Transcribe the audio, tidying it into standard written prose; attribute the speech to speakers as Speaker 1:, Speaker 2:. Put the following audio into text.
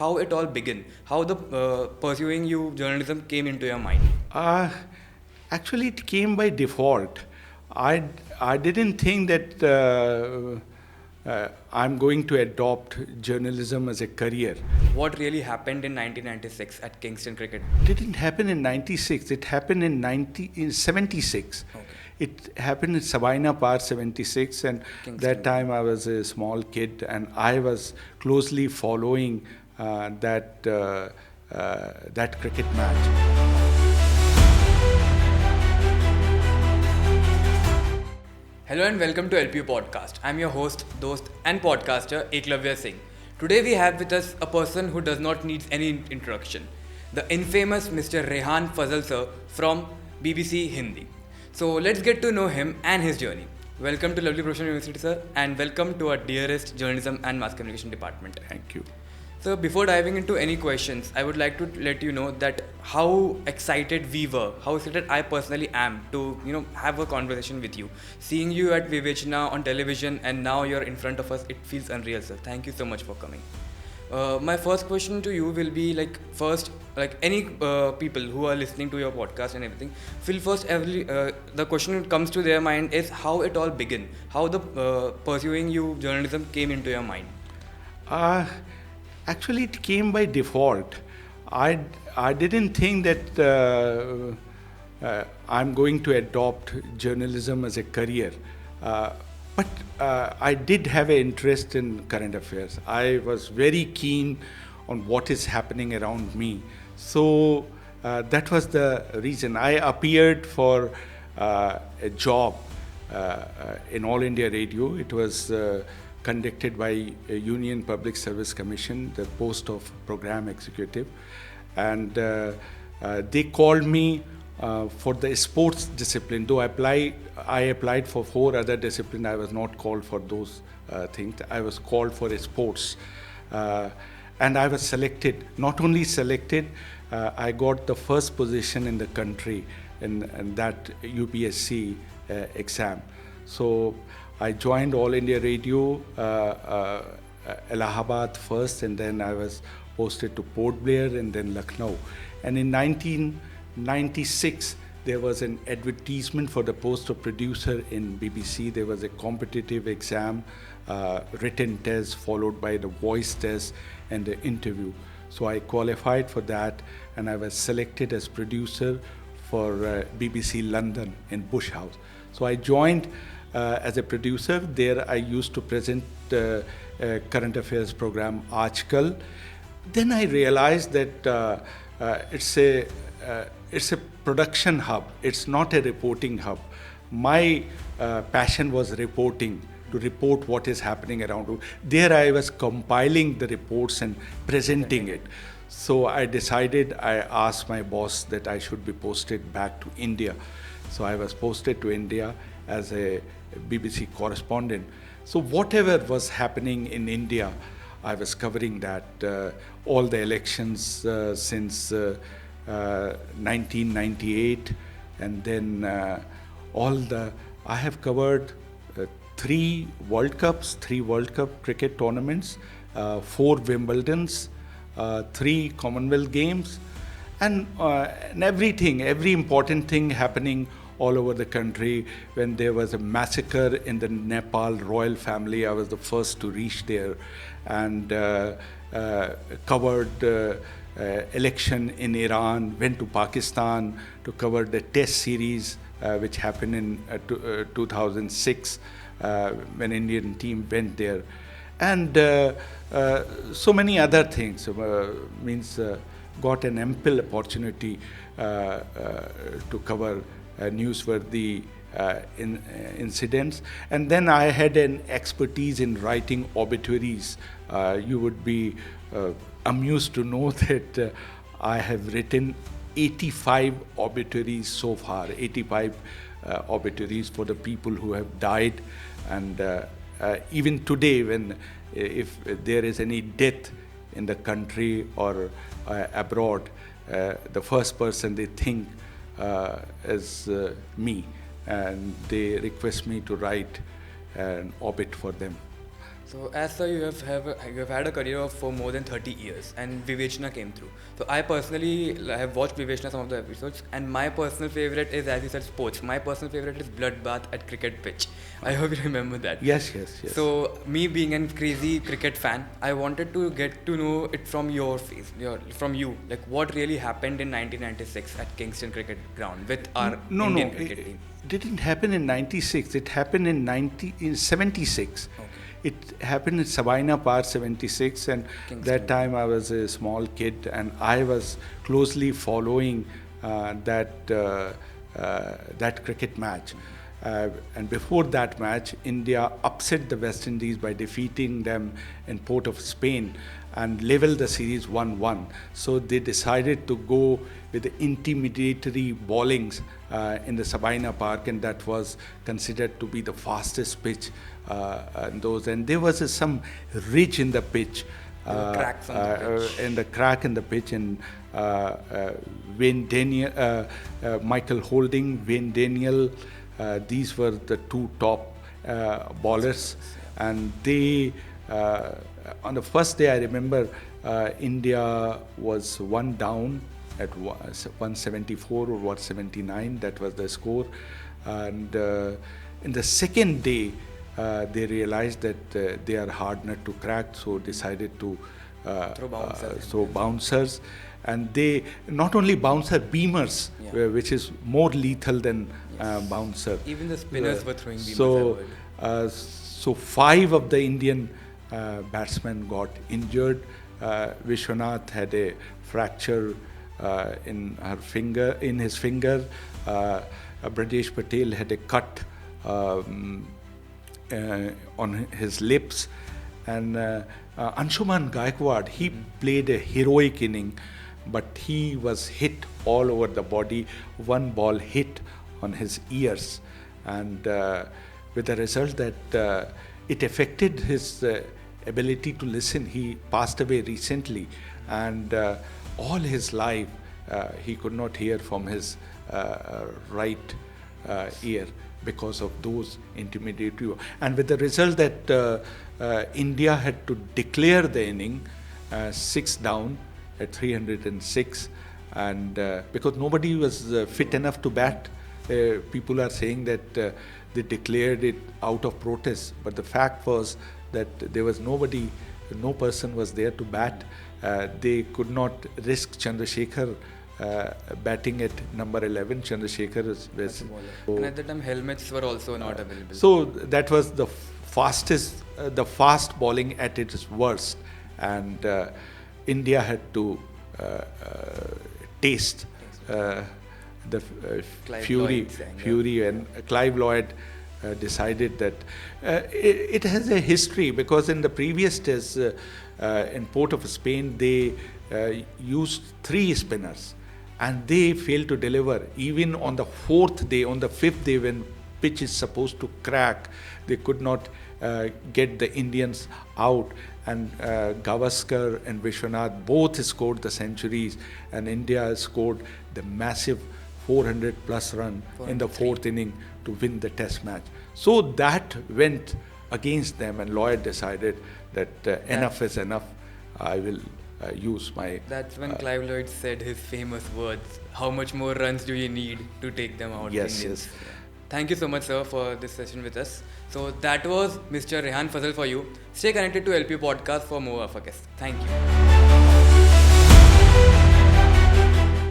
Speaker 1: how it all began, how the pursuing you journalism came into your mind.
Speaker 2: Uh, Actually, it came by default. I, I didn't think that I'm going to adopt journalism as a career.
Speaker 1: What really happened in 1996 at Kingston Cricket?
Speaker 2: It didn't happen in 96, it happened in 76.
Speaker 1: Okay.
Speaker 2: It happened in Sabina Park 76, and
Speaker 1: Kingston.
Speaker 2: that time I was a small kid and I was closely following that cricket match.
Speaker 1: Hello and welcome to LPU Podcast. I'm your host, dost, and podcaster Eklavya Singh. Today we have with us a person who does not need any introduction, the infamous Mr. Rehan Fazal sir from BBC Hindi. So let's get to know him and his journey. Welcome to Lovely Professional University, sir, and welcome to our dearest journalism and mass communication department.
Speaker 2: Thank you.
Speaker 1: So before diving into any questions, I would like to let you know that how excited we were, how excited I personally am to have a conversation with you. Seeing you at Vivechna on television and now you're in front of us, it feels unreal, sir. Thank you so much for coming. My first question to you will be any people who are listening to your podcast and everything, the question that comes to their mind is how it all began, how the pursuing you journalism came into your mind.
Speaker 2: Uh, Actually, it came by default. I didn't think that I'm going to adopt journalism as a career. But I did have an interest in current affairs. I was very keen on what is happening around me. So that was the reason. I appeared for a job in All India Radio. It was conducted by a Union Public Service Commission, the post of program executive. And they called me for the sports discipline. Though I applied for 4 other disciplines, I was not called for those things. I was called for sports. And I was selected. Not only selected, I got the first position in the country in that UPSC exam. So I joined All India Radio, Allahabad first, and then I was posted to Port Blair and then Lucknow. And in 1996, there was an advertisement for the post of producer in BBC. There was a competitive exam, written test, followed by the voice test and the interview. So I qualified for that, and I was selected as producer for BBC London in Bush House. So I joined as a producer. There I used to present a current affairs program Aajkal. Then I realized that it's a production hub. It's not a reporting hub. My passion was reporting, to report what is happening around. There I was compiling the reports and presenting it. So I asked my boss that I should be posted back to India. So I was posted to India as a BBC correspondent. So whatever was happening in India, I was covering that. All the elections since 1998, and then I have covered 3 World Cups, 3 World Cup cricket tournaments, 4 Wimbledons, 3 Commonwealth Games, and everything, every important thing happening all over the country. When there was a massacre in the Nepal royal family, I was the first to reach there and covered election in Iran, went to Pakistan to cover the test series which happened in 2006 when Indian team went there. And so many other things, got an ample opportunity to cover newsworthy incidents. And then I had an expertise in writing obituaries. You would be amused to know that I have written 85 obituaries so far, 85 obituaries for the people who have died. And even today, if there is any death in the country or abroad, the first person they think is me, and they request me to write an obit for them.
Speaker 1: So, as sir, you have had a career of for more than 30 years, and Vivechna came through. So, I personally have watched Vivechna some of the episodes, and my personal favorite is, as you said, sports. My personal favorite is Bloodbath at cricket pitch. I hope you remember that.
Speaker 2: Yes, yes, yes.
Speaker 1: So, me being a crazy cricket fan, I wanted to get to know it from your face, from you. Like, what really happened in 1996 at Kingston Cricket Ground with our
Speaker 2: no,
Speaker 1: Indian
Speaker 2: no,
Speaker 1: cricket
Speaker 2: it
Speaker 1: team?
Speaker 2: didn't happen in 96. It happened in 76.
Speaker 1: Okay.
Speaker 2: It happened in Sabina Park 76, and
Speaker 1: Kingston.
Speaker 2: that time I was a small kid and I was closely following that cricket match. And before that match, India upset the West Indies by defeating them in Port of Spain and leveled the series 1-1. So they decided to go with the intimidatory bowlings in the Sabina Park, and that was considered to be the fastest pitch in those. And there was some ridge in the pitch.
Speaker 1: Cracks on the pitch.
Speaker 2: And the crack in the pitch, and Wayne Daniel, Michael Holding, Wayne Daniel, these were the two top bowlers, and they on the first day I remember India was one down at 174 or 179, that was the score, and in the second day they realized that they are hard nut to crack, so decided to throw bouncers, and they not only bouncer, beamers, which is more lethal than bouncer.
Speaker 1: Even the spinners were throwing beamers.
Speaker 2: So 5 of the Indian batsmen got injured. Vishwanath had a fracture in his finger. Brajesh Patel had a cut on his lips, and Anshuman Gaikwad, he played a heroic inning, but he was hit all over the body. One ball hit on his ears, and with the result that it affected his ability to listen. He passed away recently, and all his life he could not hear from his right ear because of those intimidatory. And with the result that India had to declare the inning 6 down at 306, and because nobody was fit enough to bat. People are saying that they declared it out of protest, but the fact was that there was nobody, no person was there to bat. They could not risk Chandrasekhar batting at number 11. Chandrasekhar was
Speaker 1: and at that time helmets were also not available.
Speaker 2: So that was the fast bowling at its worst, and India had to taste the fury, and Clive Lloyd decided that it has a history, because in the previous test in Port of Spain they used 3 spinners and they failed to deliver. Even on the 4th day, on the 5th day, when pitch is supposed to crack, they could not get the Indians out, and Gavaskar and Vishwanath both scored the centuries, and India scored the massive 400 plus run in the 4th inning to win the test match. So that went against them, and Lloyd decided that enough is enough. I will use my...
Speaker 1: That's when Clive Lloyd said his famous words, how much more runs do you need to take them out?
Speaker 2: Yes,
Speaker 1: Indians?
Speaker 2: yes.
Speaker 1: Thank you so much, sir, for this session with us. So that was Mr. Rehan Fazal for you. Stay connected to LP Podcast for more of our guests. Thank you.